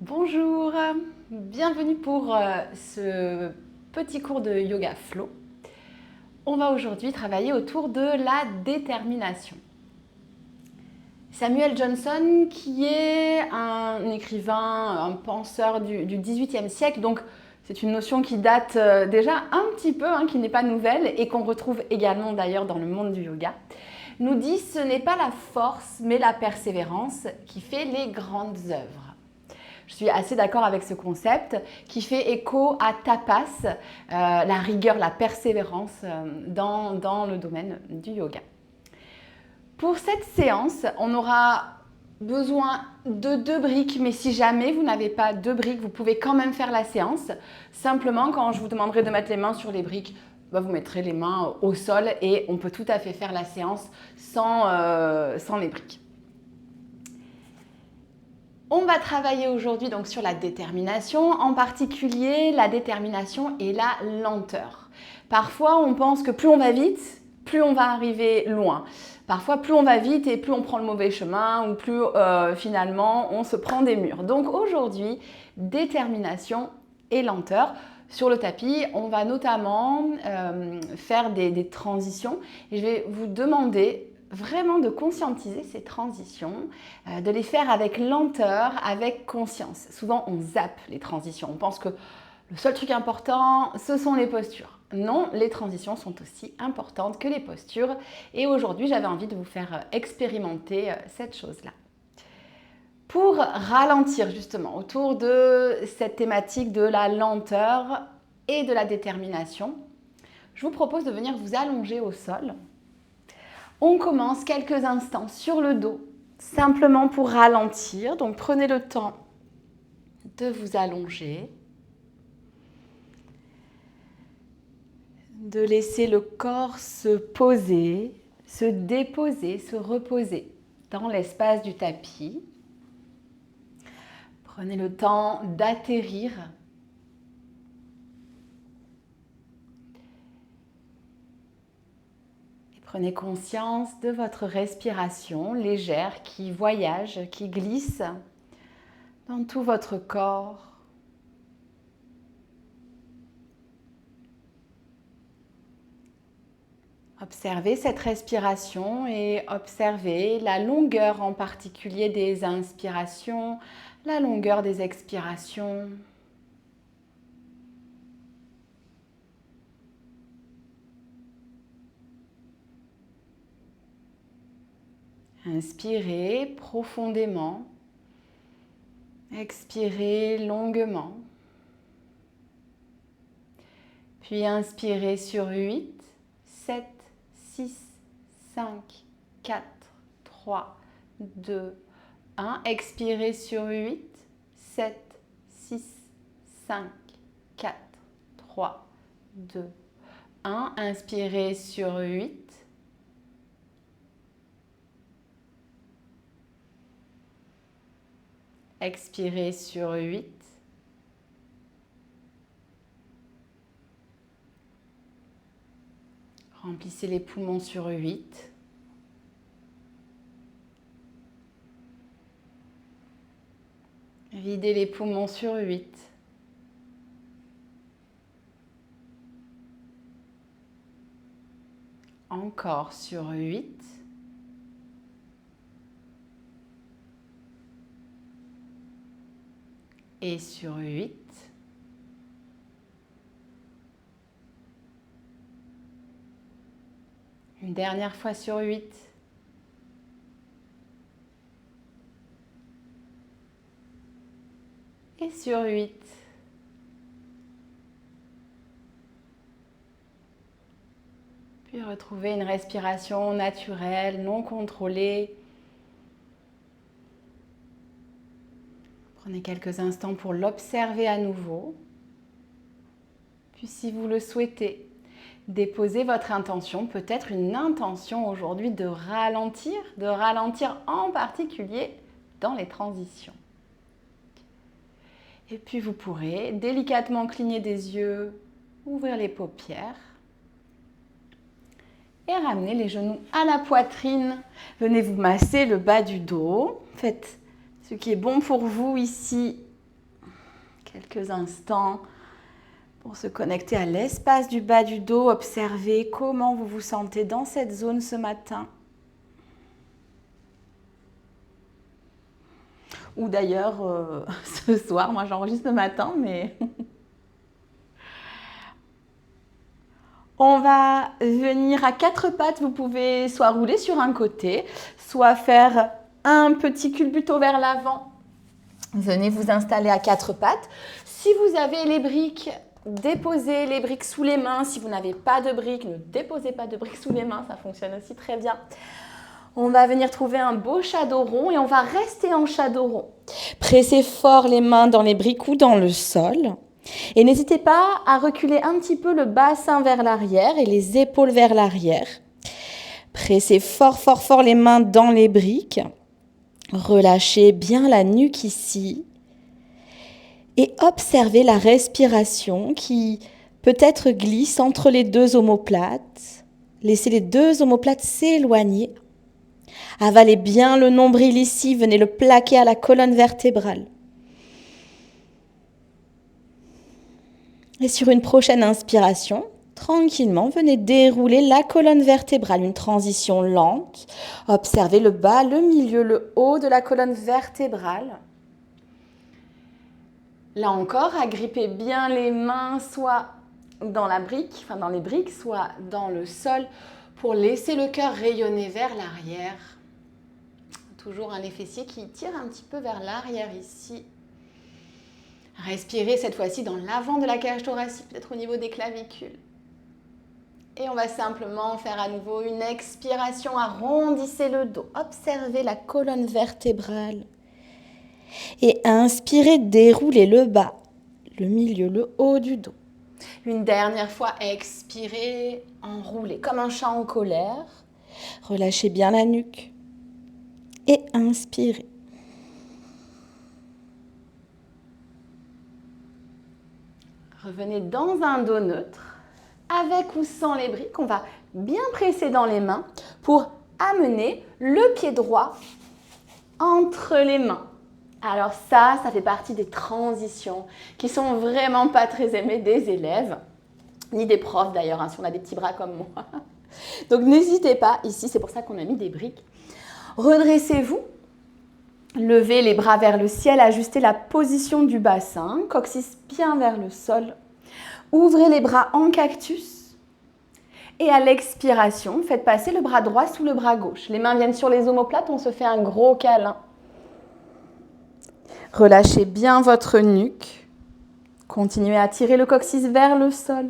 Bonjour, bienvenue pour ce petit cours de Yoga Flow. On va aujourd'hui travailler autour de la détermination. Samuel Johnson, qui est un écrivain, un penseur du XVIIIe siècle, donc c'est une notion qui date déjà un petit peu, qui n'est pas nouvelle et qu'on retrouve également d'ailleurs dans le monde du yoga, nous dit ce n'est pas la force mais la persévérance qui fait les grandes œuvres. Je suis assez d'accord avec ce concept qui fait écho à Tapas, la rigueur, la persévérance dans le domaine du yoga. Pour cette séance, on aura besoin de 2 briques, mais si jamais vous n'avez pas 2 briques, vous pouvez quand même faire la séance. Simplement, quand je vous demanderai de mettre les mains sur les briques, vous mettrez les mains au sol et on peut tout à fait faire la séance sans les briques. On va travailler aujourd'hui donc sur la détermination, en particulier la détermination et la lenteur. Parfois, on pense que plus on va vite, plus on va arriver loin. Parfois, plus on va vite et plus on prend le mauvais chemin ou plus finalement on se prend des murs. Donc aujourd'hui, détermination et lenteur. Sur le tapis, on va notamment faire des transitions et je vais vous demander vraiment de conscientiser ces transitions, de les faire avec lenteur, avec conscience. Souvent, on zappe les transitions. On pense que le seul truc important, ce sont les postures. Non, les transitions sont aussi importantes que les postures. Et aujourd'hui, j'avais envie de vous faire expérimenter cette chose-là. Pour ralentir justement autour de cette thématique de la lenteur et de la détermination, je vous propose de venir vous allonger au sol. On commence quelques instants sur le dos, simplement pour ralentir. Donc prenez le temps de vous allonger, de laisser le corps se poser, se déposer, se reposer dans l'espace du tapis. Prenez le temps d'atterrir. Prenez conscience de votre respiration légère qui voyage, qui glisse dans tout votre corps. Observez cette respiration et observez la longueur en particulier des inspirations, la longueur des expirations. Inspirez profondément, expirez longuement, puis inspirez sur 8, 7, 6, 5, 4, 3, 2, 1. Expirez sur 8, 7, 6, 5, 4, 3, 2, 1. Inspirez sur 8. Expirez sur 8. Remplissez les poumons sur 8. Videz les poumons sur 8. Encore sur 8. Et sur 8. Une dernière fois sur 8. Et sur 8. Puis retrouvez une respiration naturelle, non contrôlée. Prenez quelques instants pour l'observer à nouveau. Puis si vous le souhaitez, déposez votre intention, peut-être une intention aujourd'hui de ralentir en particulier dans les transitions. Et puis vous pourrez délicatement cligner des yeux, ouvrir les paupières et ramener les genoux à la poitrine. Venez vous masser le bas du dos. Faites ce qui est bon pour vous ici quelques instants pour se connecter à l'espace du bas du dos. Observez comment vous vous sentez dans cette zone ce matin. Ou d'ailleurs ce soir, moi j'enregistre le matin, mais... On va venir à quatre pattes. Vous pouvez soit rouler sur un côté, soit faire un petit culbuto vers l'avant. Venez vous installer à quatre pattes. Si vous avez les briques, déposez les briques sous les mains. Si vous n'avez pas de briques, ne déposez pas de briques sous les mains. Ça fonctionne aussi très bien. On va venir trouver un beau shadow rond et on va rester en shadow rond. Pressez fort les mains dans les briques ou dans le sol. Et n'hésitez pas à reculer un petit peu le bassin vers l'arrière et les épaules vers l'arrière. Pressez fort, fort, fort les mains dans les briques. Relâchez bien la nuque ici. Et observez la respiration qui peut-être glisse entre les deux omoplates. Laissez les deux omoplates s'éloigner. Avalez bien le nombril ici. Venez le plaquer à la colonne vertébrale. Et sur une prochaine inspiration, tranquillement, venez dérouler la colonne vertébrale. Une transition lente. Observez le bas, le milieu, le haut de la colonne vertébrale. Là encore, agrippez bien les mains, soit dans la brique, enfin dans les briques, soit dans le sol, pour laisser le cœur rayonner vers l'arrière. Toujours les fessiers qui tirent un petit peu vers l'arrière ici. Respirez cette fois-ci dans l'avant de la cage thoracique, peut-être au niveau des clavicules. Et on va simplement faire à nouveau une expiration, arrondissez le dos. Observez la colonne vertébrale. Et inspirez, déroulez le bas, le milieu, le haut du dos. Une dernière fois, expirez, enroulez comme un chat en colère. Relâchez bien la nuque. Et inspirez. Revenez dans un dos neutre, avec ou sans les briques. On va bien presser dans les mains pour amener le pied droit entre les mains. Alors ça fait partie des transitions qui sont vraiment pas très aimées des élèves, ni des profs d'ailleurs, hein, si on a des petits bras comme moi. Donc n'hésitez pas, ici c'est pour ça qu'on a mis des briques. Redressez-vous. Levez les bras vers le ciel, ajustez la position du bassin, coccyx bien vers le sol. Ouvrez les bras en cactus. Et à l'expiration, faites passer le bras droit sous le bras gauche. Les mains viennent sur les omoplates, on se fait un gros câlin. Relâchez bien votre nuque. Continuez à tirer le coccyx vers le sol.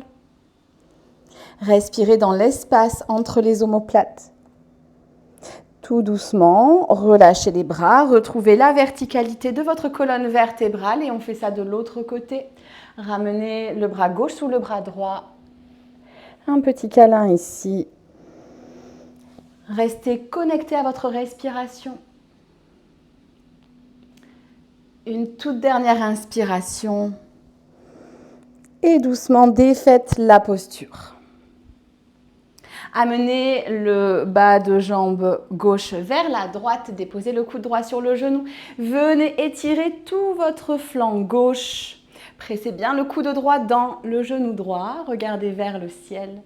Respirez dans l'espace entre les omoplates. Tout doucement, relâchez les bras, retrouvez la verticalité de votre colonne vertébrale et on fait ça de l'autre côté. Ramenez le bras gauche sous le bras droit. Un petit câlin ici. Restez connecté à votre respiration. Une toute dernière inspiration. Et doucement défaites la posture. Amenez le bas de jambe gauche vers la droite, déposez le coude droit sur le genou. Venez étirer tout votre flanc gauche. Pressez bien le coude droit dans le genou droit, regardez vers le ciel.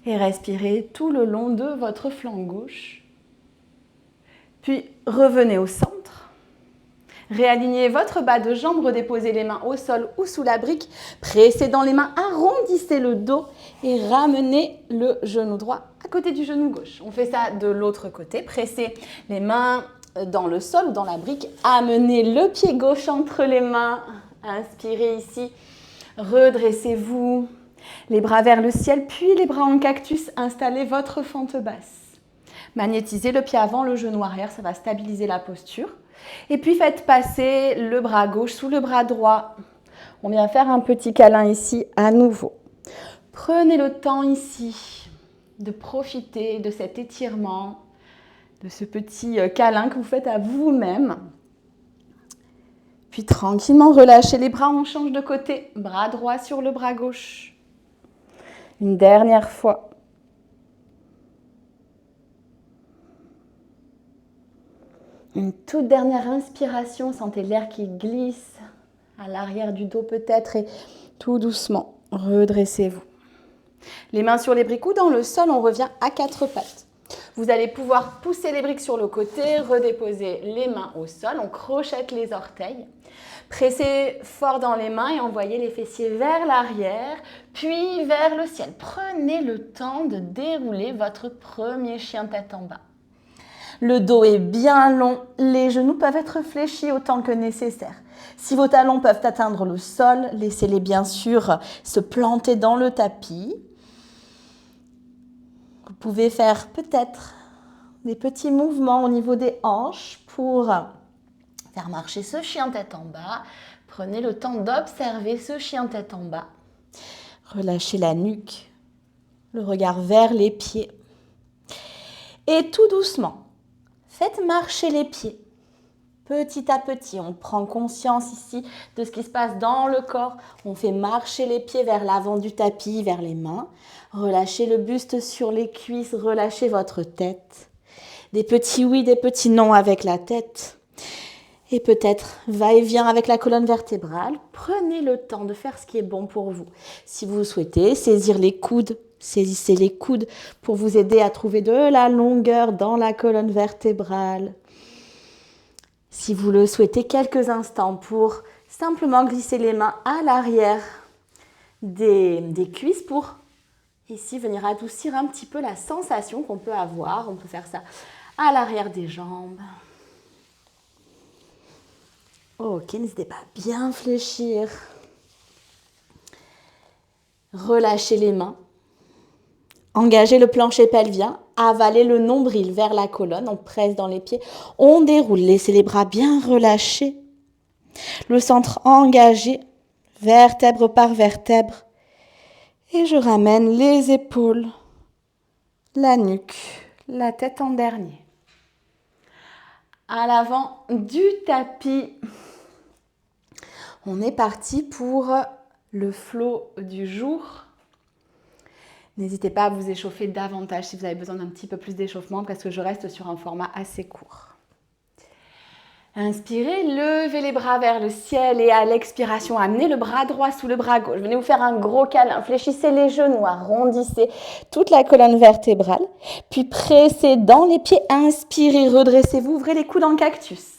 Et respirez tout le long de votre flanc gauche. Puis revenez au centre. Réalignez votre bas de jambe, redéposez les mains au sol ou sous la brique. Pressez dans les mains, arrondissez le dos et ramenez le genou droit à côté du genou gauche. On fait ça de l'autre côté. Pressez les mains dans le sol ou dans la brique. Amenez le pied gauche entre les mains. Inspirez ici. Redressez-vous. Les bras vers le ciel, puis les bras en cactus. Installez votre fente basse. Magnétisez le pied avant, le genou arrière. Ça va stabiliser la posture. Et puis faites passer le bras gauche sous le bras droit. On vient faire un petit câlin ici à nouveau. Prenez le temps ici de profiter de cet étirement, de ce petit câlin que vous faites à vous-même. Puis tranquillement relâchez les bras, on change de côté. Bras droit sur le bras gauche. Une dernière fois. Une toute dernière inspiration, sentez l'air qui glisse à l'arrière du dos peut-être et tout doucement, redressez-vous. Les mains sur les briques ou dans le sol, on revient à quatre pattes. Vous allez pouvoir pousser les briques sur le côté, redéposer les mains au sol, on crochette les orteils. Pressez fort dans les mains et envoyez les fessiers vers l'arrière, puis vers le ciel. Prenez le temps de dérouler votre premier chien tête en bas. Le dos est bien long, les genoux peuvent être fléchis autant que nécessaire. Si vos talons peuvent atteindre le sol, laissez-les bien sûr se planter dans le tapis. Vous pouvez faire peut-être des petits mouvements au niveau des hanches pour faire marcher ce chien tête en bas. Prenez le temps d'observer ce chien tête en bas. Relâchez la nuque, le regard vers les pieds. Et tout doucement, faites marcher les pieds. Petit à petit, on prend conscience ici de ce qui se passe dans le corps. On fait marcher les pieds vers l'avant du tapis, vers les mains. Relâchez le buste sur les cuisses, relâchez votre tête. Des petits oui, des petits non avec la tête. Et peut-être va-et-vient avec la colonne vertébrale. Prenez le temps de faire ce qui est bon pour vous. Si vous souhaitez saisir les coudes, saisissez les coudes pour vous aider à trouver de la longueur dans la colonne vertébrale. Si vous le souhaitez, quelques instants pour simplement glisser les mains à l'arrière des cuisses pour ici venir adoucir un petit peu la sensation qu'on peut avoir. On peut faire ça à l'arrière des jambes. Ok, n'hésitez pas à bien fléchir. Relâchez les mains. Engagez le plancher pelvien. Avalez le nombril vers la colonne. On presse dans les pieds. On déroule. Laissez les bras bien relâchés. Le centre engagé, vertèbre par vertèbre. Et je ramène les épaules, la nuque, la tête en dernier. À l'avant du tapis. On est parti pour le flow du jour. N'hésitez pas à vous échauffer davantage si vous avez besoin d'un petit peu plus d'échauffement parce que je reste sur un format assez court. Inspirez, levez les bras vers le ciel et à l'expiration, amenez le bras droit sous le bras gauche. Venez vous faire un gros câlin, fléchissez les genoux, arrondissez toute la colonne vertébrale. Puis pressez dans les pieds, inspirez, redressez-vous, ouvrez les coudes en cactus.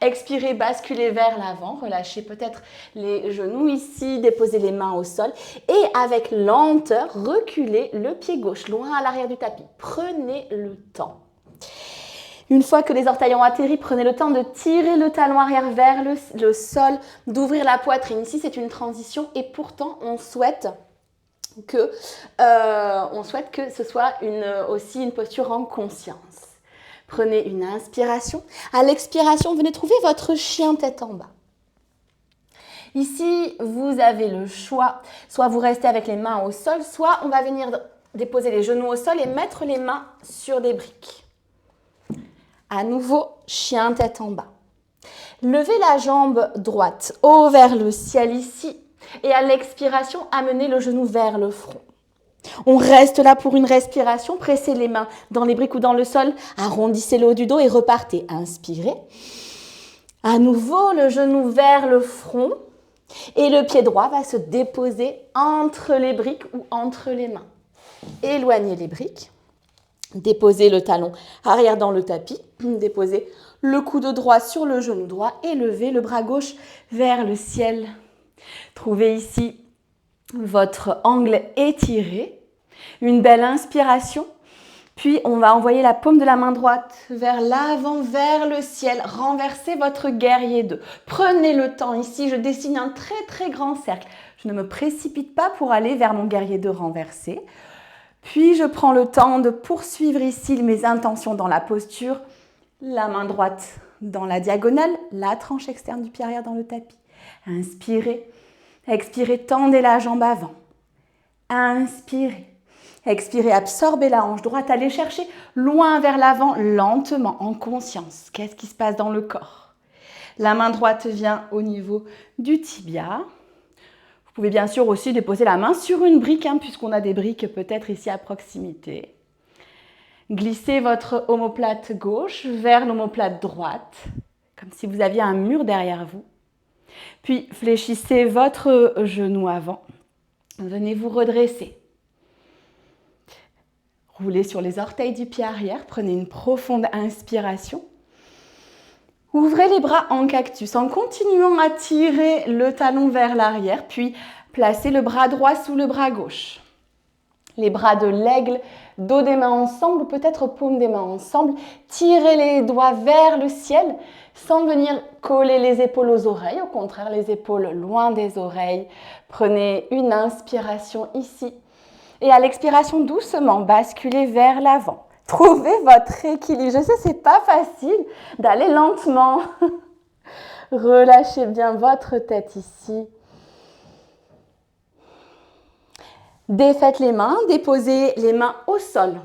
Expirez, basculez vers l'avant, relâchez peut-être les genoux ici, déposez les mains au sol et avec lenteur, reculez le pied gauche loin à l'arrière du tapis. Prenez le temps. Une fois que les orteils ont atterri, prenez le temps de tirer le talon arrière vers le sol, d'ouvrir la poitrine. Ici, c'est une transition et pourtant, on souhaite que ce soit aussi une posture en conscience. Prenez une inspiration. À l'expiration, venez trouver votre chien tête en bas. Ici, vous avez le choix. Soit vous restez avec les mains au sol, soit on va venir déposer les genoux au sol et mettre les mains sur des briques. À nouveau, chien tête en bas. Levez la jambe droite haut vers le ciel ici. Et à l'expiration, amenez le genou vers le front. On reste là pour une respiration, pressez les mains dans les briques ou dans le sol, arrondissez le haut du dos et repartez. Inspirez. À nouveau, le genou vers le front et le pied droit va se déposer entre les briques ou entre les mains. Éloignez les briques, déposez le talon arrière dans le tapis, déposez le coude droit sur le genou droit et levez le bras gauche vers le ciel. Trouvez ici votre angle étiré. Une belle inspiration, puis on va envoyer la paume de la main droite vers l'avant, vers le ciel. Renversez votre guerrier 2. Prenez le temps ici, je dessine un très très grand cercle. Je ne me précipite pas pour aller vers mon guerrier 2 renversé. Puis je prends le temps de poursuivre ici mes intentions dans la posture. La main droite dans la diagonale, la tranche externe du pied arrière dans le tapis. Inspirez, expirez, tendez la jambe avant. Inspirez. Expirez, absorbez la hanche droite, allez chercher loin vers l'avant, lentement, en conscience. Qu'est-ce qui se passe dans le corps? La main droite vient au niveau du tibia. Vous pouvez bien sûr aussi déposer la main sur une brique, puisqu'on a des briques peut-être ici à proximité. Glissez votre omoplate gauche vers l'omoplate droite, comme si vous aviez un mur derrière vous. Puis fléchissez votre genou avant. Venez vous redresser. Roulez sur les orteils du pied arrière. Prenez une profonde inspiration. Ouvrez les bras en cactus en continuant à tirer le talon vers l'arrière. Puis placez le bras droit sous le bras gauche. Les bras de l'aigle, dos des mains ensemble ou peut-être paume des mains ensemble. Tirez les doigts vers le ciel sans venir coller les épaules aux oreilles. Au contraire, les épaules loin des oreilles. Prenez une inspiration ici. Et à l'expiration, doucement, basculez vers l'avant. Trouvez votre équilibre. Je sais, c'est pas facile d'aller lentement. Relâchez bien votre tête ici. Défaites les mains, déposez les mains au sol.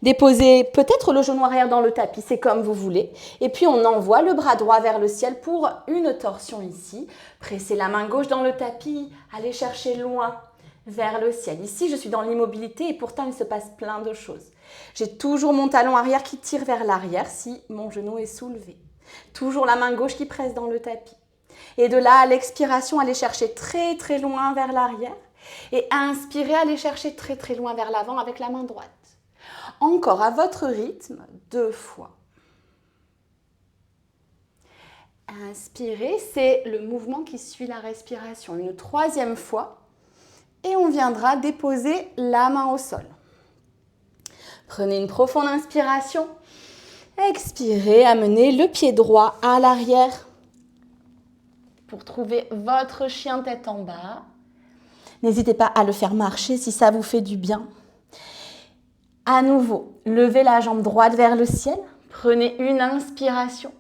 Déposez peut-être le genou arrière dans le tapis, c'est comme vous voulez. Et puis on envoie le bras droit vers le ciel pour une torsion ici. Pressez la main gauche dans le tapis, allez chercher loin vers le ciel. Ici, je suis dans l'immobilité et pourtant il se passe plein de choses. J'ai toujours mon talon arrière qui tire vers l'arrière si mon genou est soulevé. Toujours la main gauche qui presse dans le tapis. Et de là, à l'expiration, allez chercher très très loin vers l'arrière. Et inspirez, allez chercher très très loin vers l'avant avec la main droite. Encore à votre rythme, 2 fois. Inspirez, c'est le mouvement qui suit la respiration. Une 3e fois. Et on viendra déposer la main au sol. Prenez une profonde inspiration. Expirez, amenez le pied droit à l'arrière pour trouver votre chien tête en bas. N'hésitez pas à le faire marcher si ça vous fait du bien. À nouveau, levez la jambe droite vers le ciel. Prenez une inspiration.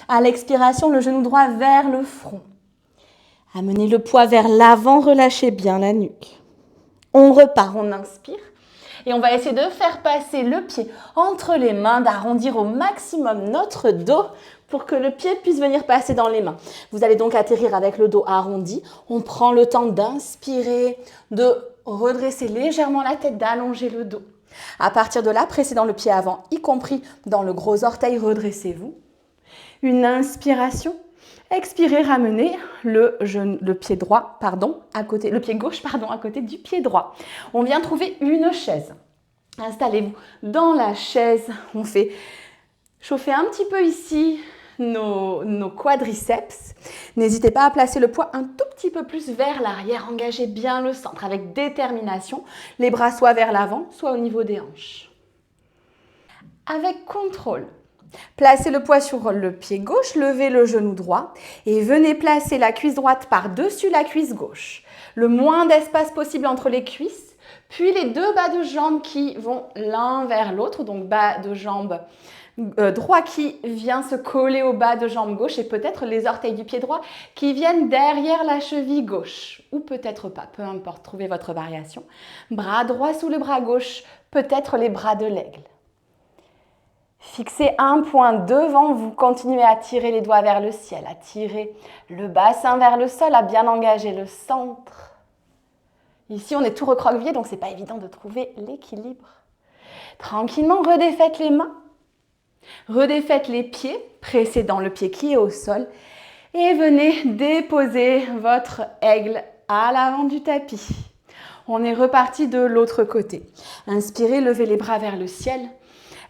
À l'expiration, le genou droit vers le front. Amenez le poids vers l'avant, relâchez bien la nuque. On repart, on inspire. Et on va essayer de faire passer le pied entre les mains, d'arrondir au maximum notre dos pour que le pied puisse venir passer dans les mains. Vous allez donc atterrir avec le dos arrondi. On prend le temps d'inspirer, de redresser légèrement la tête, d'allonger le dos. À partir de là, pressez dans le pied avant, y compris dans le gros orteil, redressez-vous. Une inspiration. Expirez, ramenez le pied droit, le pied gauche, à côté du pied droit. On vient trouver une chaise. Installez-vous dans la chaise. On fait chauffer un petit peu ici nos quadriceps. N'hésitez pas à placer le poids un tout petit peu plus vers l'arrière. Engagez bien le centre avec détermination. Les bras soit vers l'avant, soit au niveau des hanches. Avec contrôle. Placez le poids sur le pied gauche, levez le genou droit et venez placer la cuisse droite par-dessus la cuisse gauche. Le moins d'espace possible entre les cuisses, puis les 2 bas de jambes qui vont l'un vers l'autre, donc bas de jambe droit qui vient se coller au bas de jambe gauche et peut-être les orteils du pied droit qui viennent derrière la cheville gauche ou peut-être pas, peu importe, trouvez votre variation. Bras droit sous le bras gauche, peut-être les bras de l'aigle. Fixez un point devant vous, continuez à tirer les doigts vers le ciel, à tirer le bassin vers le sol, à bien engager le centre. Ici, on est tout recroquevillé, donc ce n'est pas évident de trouver l'équilibre. Tranquillement, redéfaites les mains, redéfaites les pieds, pressez dans le pied qui est au sol et venez déposer votre aigle à l'avant du tapis. On est reparti de l'autre côté. Inspirez, levez les bras vers le ciel.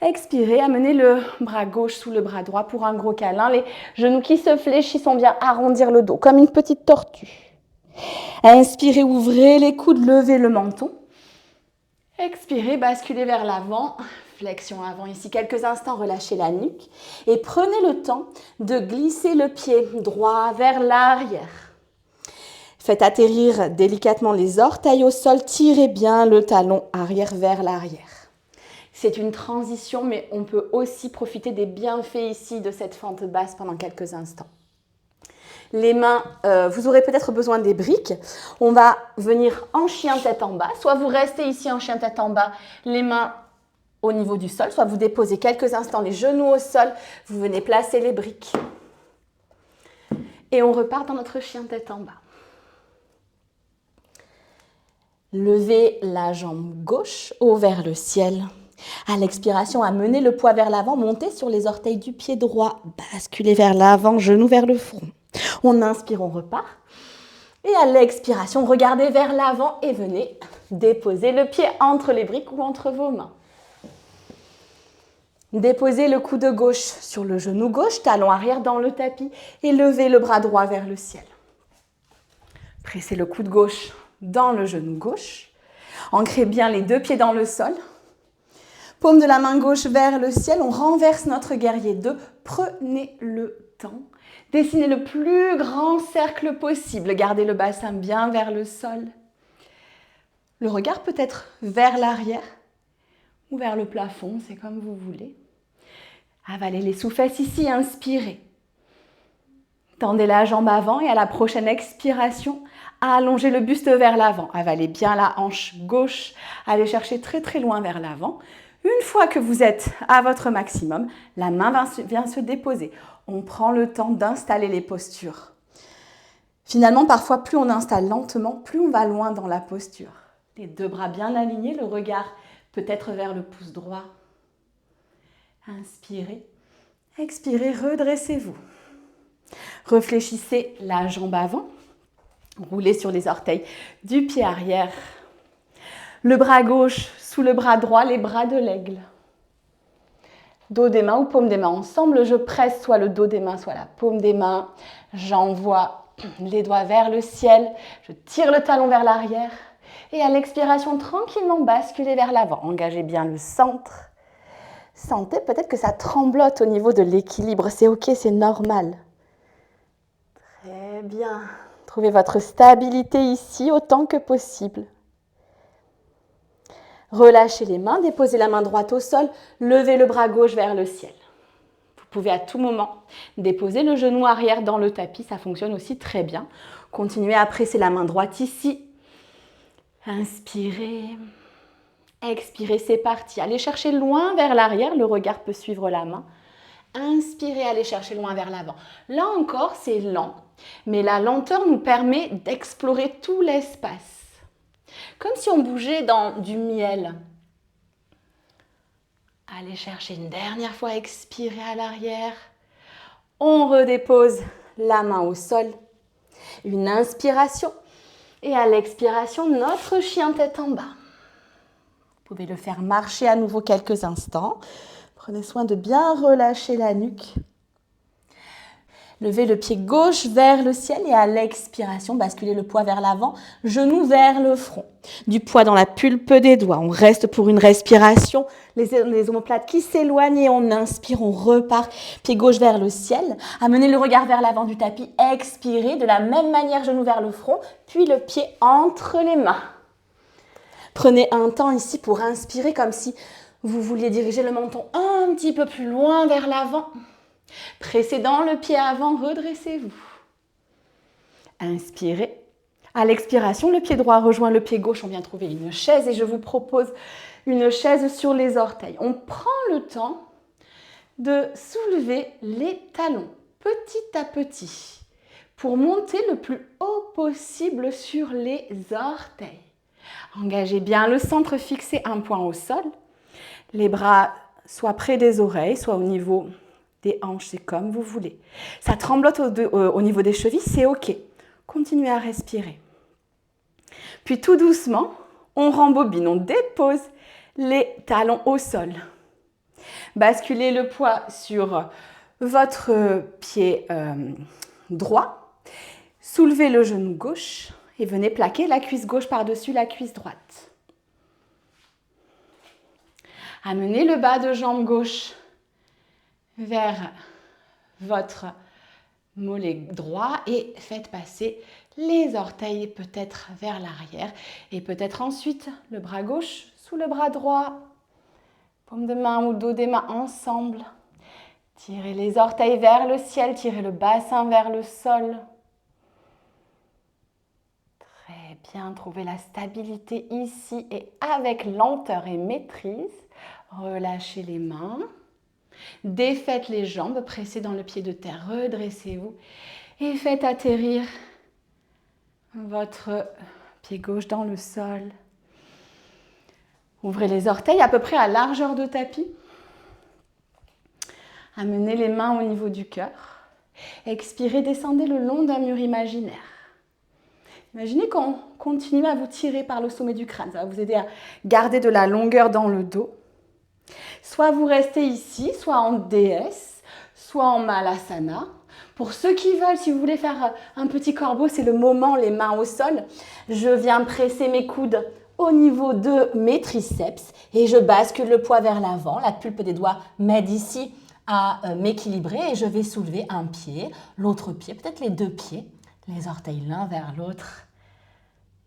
Expirez, amenez le bras gauche sous le bras droit pour un gros câlin. Les genoux qui se fléchissent, on vient arrondir le dos comme une petite tortue. Inspirez, ouvrez les coudes, levez le menton. Expirez, basculez vers l'avant. Flexion avant ici, quelques instants, relâchez la nuque. Et prenez le temps de glisser le pied droit vers l'arrière. Faites atterrir délicatement les orteils au sol. Tirez bien le talon arrière vers l'arrière. C'est une transition, mais on peut aussi profiter des bienfaits ici de cette fente basse pendant quelques instants. Les mains, vous aurez peut-être besoin des briques. On va venir en chien tête en bas. Soit vous restez ici en chien tête en bas, les mains au niveau du sol. Soit vous déposez quelques instants les genoux au sol. Vous venez placer les briques. Et on repart dans notre chien tête en bas. Levez la jambe gauche haut vers le ciel. À l'expiration, amenez le poids vers l'avant, montez sur les orteils du pied droit, basculez vers l'avant, genou vers le front. On inspire, on repart. Et à l'expiration, regardez vers l'avant et venez déposer le pied entre les briques ou entre vos mains. Déposez le coude gauche sur le genou gauche, talon arrière dans le tapis et levez le bras droit vers le ciel. Pressez le coude gauche dans le genou gauche. Ancrez bien les deux pieds dans le sol. Paume de la main gauche vers le ciel. On renverse notre guerrier 2. Prenez le temps. Dessinez le plus grand cercle possible. Gardez le bassin bien vers le sol. Le regard peut être vers l'arrière ou vers le plafond, c'est comme vous voulez. Avalez les sous-fesses ici, inspirez. Tendez la jambe avant et à la prochaine expiration, allongez le buste vers l'avant. Avalez bien la hanche gauche, allez chercher très très loin vers l'avant. Une fois que vous êtes à votre maximum, la main vient se déposer. On prend le temps d'installer les postures. Finalement, parfois, plus on installe lentement, plus on va loin dans la posture. Les deux bras bien alignés, le regard peut être vers le pouce droit. Inspirez, expirez, redressez-vous. Réfléchissez la jambe avant, roulez sur les orteils du pied arrière. Le bras gauche sous le bras droit, les bras de l'aigle. Dos des mains ou paume des mains ensemble, je presse soit le dos des mains, soit la paume des mains. J'envoie les doigts vers le ciel, je tire le talon vers l'arrière. Et à l'expiration, tranquillement basculez vers l'avant. Engagez bien le centre. Sentez peut-être que ça tremblote au niveau de l'équilibre. C'est ok, c'est normal. Très bien. Trouvez votre stabilité ici autant que possible. Relâchez les mains, déposez la main droite au sol, levez le bras gauche vers le ciel. Vous pouvez à tout moment déposer le genou arrière dans le tapis, ça fonctionne aussi très bien. Continuez à presser la main droite ici. Inspirez. Expirez, c'est parti. Allez chercher loin vers l'arrière, le regard peut suivre la main. Inspirez, allez chercher loin vers l'avant. Là encore, c'est lent, mais la lenteur nous permet d'explorer tout l'espace. Comme si on bougeait dans du miel. Allez chercher une dernière fois, expirez à l'arrière. On redépose la main au sol. Une inspiration. Et à l'expiration, notre chien tête en bas. Vous pouvez le faire marcher à nouveau quelques instants. Prenez soin de bien relâcher la nuque. Levez le pied gauche vers le ciel et à l'expiration, basculez le poids vers l'avant, genou vers le front. Du poids dans la pulpe des doigts. On reste pour une respiration. Les omoplates qui s'éloignent et on inspire, on repart. Pied gauche vers le ciel. Amenez le regard vers l'avant du tapis. Expirez de la même manière, genou vers le front, puis le pied entre les mains. Prenez un temps ici pour inspirer comme si vous vouliez diriger le menton un petit peu plus loin vers l'avant. Pressez dans le pied avant, redressez-vous. Inspirez. À l'expiration, le pied droit rejoint le pied gauche. On vient trouver une chaise et je vous propose une chaise sur les orteils. On prend le temps de soulever les talons petit à petit pour monter le plus haut possible sur les orteils. Engagez bien le centre, fixez un point au sol. Les bras soit près des oreilles, soit au niveau des hanches, c'est comme vous voulez. Ça tremblote au niveau des chevilles, c'est ok. Continuez à respirer. Puis tout doucement, on rembobine, on dépose les talons au sol. Basculez le poids sur votre pied droit. Soulevez le genou gauche et venez plaquer la cuisse gauche par-dessus la cuisse droite. Amenez le bas de jambe gauche vers votre mollet droit et faites passer les orteils peut-être vers l'arrière et peut-être ensuite le bras gauche sous le bras droit. Paume de main ou dos des mains ensemble. Tirez les orteils vers le ciel, tirez le bassin vers le sol. Très bien, trouvez la stabilité ici et avec lenteur et maîtrise. Relâchez les mains. Défaites les jambes, pressez dans le pied de terre, redressez-vous et faites atterrir votre pied gauche dans le sol. Ouvrez les orteils à peu près à largeur de tapis. Amenez les mains au niveau du cœur Expirez, descendez le long d'un mur imaginaire. Imaginez qu'on continue à vous tirer par le sommet du crâne. Ça va vous aider à garder de la longueur dans le dos. Soit vous restez ici, soit en DS, soit en Malasana. Pour ceux qui veulent, si vous voulez faire un petit corbeau, c'est le moment, les mains au sol. Je viens presser mes coudes au niveau de mes triceps et je bascule le poids vers l'avant. La pulpe des doigts m'aide ici à m'équilibrer et je vais soulever un pied, l'autre pied, peut-être les deux pieds, les orteils l'un vers l'autre.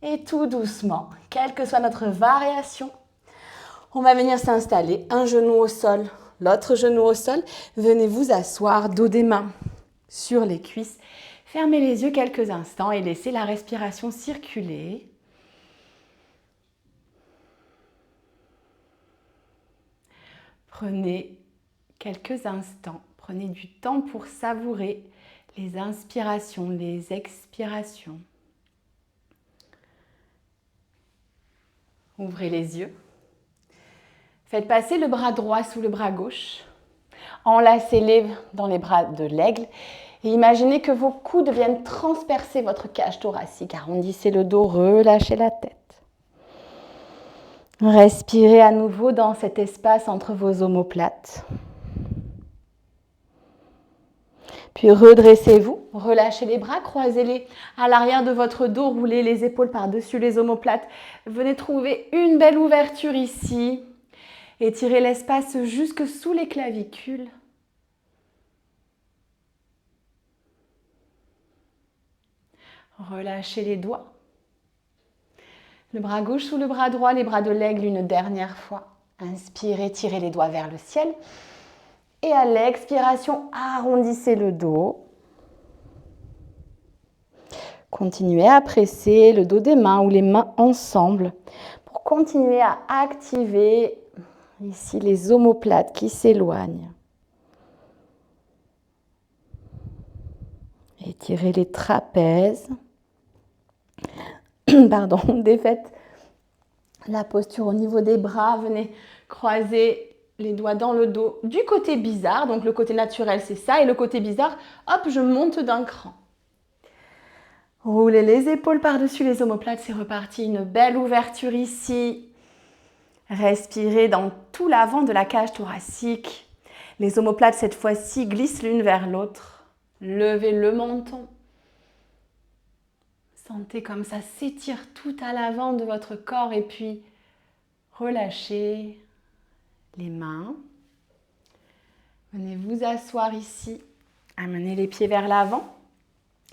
Et tout doucement, quelle que soit notre variation, on va venir s'installer, un genou au sol, l'autre genou au sol. Venez vous asseoir, dos des mains sur les cuisses. Fermez les yeux quelques instants et laissez la respiration circuler. Prenez quelques instants, prenez du temps pour savourer les inspirations, les expirations. Ouvrez les yeux. Faites passer le bras droit sous le bras gauche. Enlacez-les dans les bras de l'aigle. Et imaginez que vos coudes viennent transpercer votre cage thoracique. Arrondissez le dos, relâchez la tête. Respirez à nouveau dans cet espace entre vos omoplates. Puis redressez-vous, relâchez les bras, croisez-les à l'arrière de votre dos, roulez les épaules par-dessus les omoplates. Venez trouver une belle ouverture ici. Étirez l'espace jusque sous les clavicules. Relâchez les doigts. Le bras gauche sous le bras droit, les bras de l'aigle une dernière fois. Inspirez, tirez les doigts vers le ciel. Et à l'expiration, arrondissez le dos. Continuez à presser le dos des mains ou les mains ensemble pour continuer à activer ici les omoplates qui s'éloignent. Étirez les trapèzes. Pardon, défaites la posture au niveau des bras. Venez croiser les doigts dans le dos du côté bizarre. Donc le côté naturel, c'est ça. Et le côté bizarre, hop, je monte d'un cran. Roulez les épaules par-dessus les omoplates. C'est reparti. Une belle ouverture ici. Respirez dans tout l'avant de la cage thoracique. Les omoplates, cette fois-ci, glissent l'une vers l'autre. Levez le menton. Sentez comme ça s'étire tout à l'avant de votre corps et puis relâchez les mains. Venez vous asseoir ici, amenez les pieds vers l'avant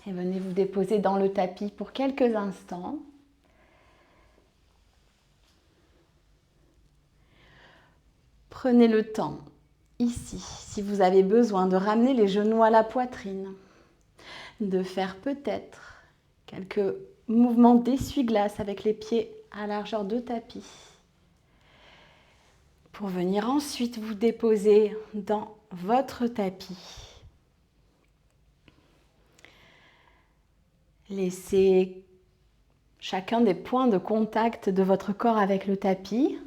et venez vous déposer dans le tapis pour quelques instants. Prenez le temps ici, si vous avez besoin, de ramener les genoux à la poitrine, de faire peut-être quelques mouvements d'essuie-glace avec les pieds à largeur de tapis. Pour venir ensuite vous déposer dans votre tapis. Laissez chacun des points de contact de votre corps avec le tapis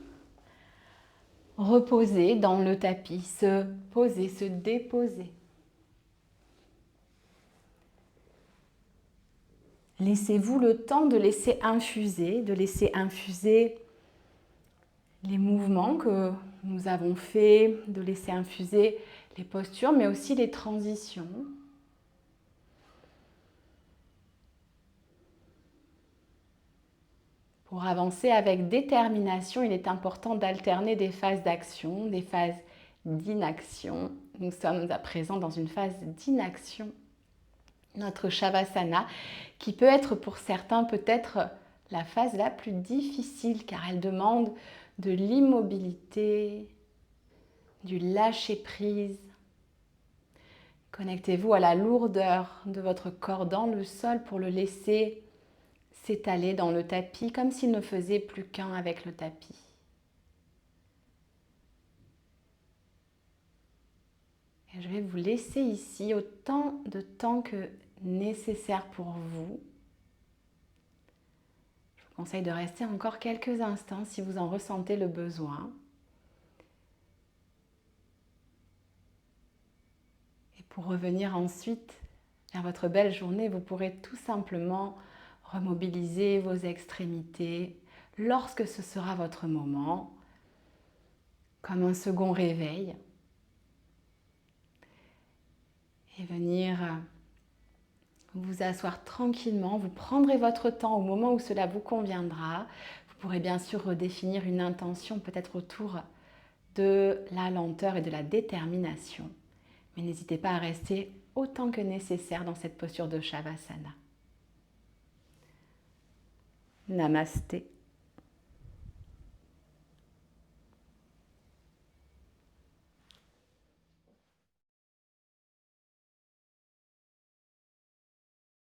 reposer dans le tapis, se poser, se déposer. Laissez-vous le temps de laisser infuser les mouvements que nous avons faits, de laisser infuser les postures, mais aussi les transitions. Pour avancer avec détermination, il est important d'alterner des phases d'action, des phases d'inaction. Nous sommes à présent dans une phase d'inaction. Notre Shavasana, qui peut être pour certains peut-être la phase la plus difficile, car elle demande de l'immobilité, du lâcher-prise. Connectez-vous à la lourdeur de votre corps dans le sol pour le laisser s'étaler dans le tapis comme s'il ne faisait plus qu'un avec le tapis. Et je vais vous laisser ici autant de temps que nécessaire pour vous. Je vous conseille de rester encore quelques instants si vous en ressentez le besoin. Et pour revenir ensuite Dans votre belle journée, vous pourrez tout simplement remobiliser vos extrémités lorsque ce sera votre moment, comme un second réveil, et venir vous asseoir tranquillement. Vous prendrez votre temps au moment où cela vous conviendra. Vous pourrez bien sûr redéfinir une intention peut-être autour de la lenteur et de la détermination. Mais n'hésitez pas à rester autant que nécessaire dans cette posture de Shavasana. Namasté.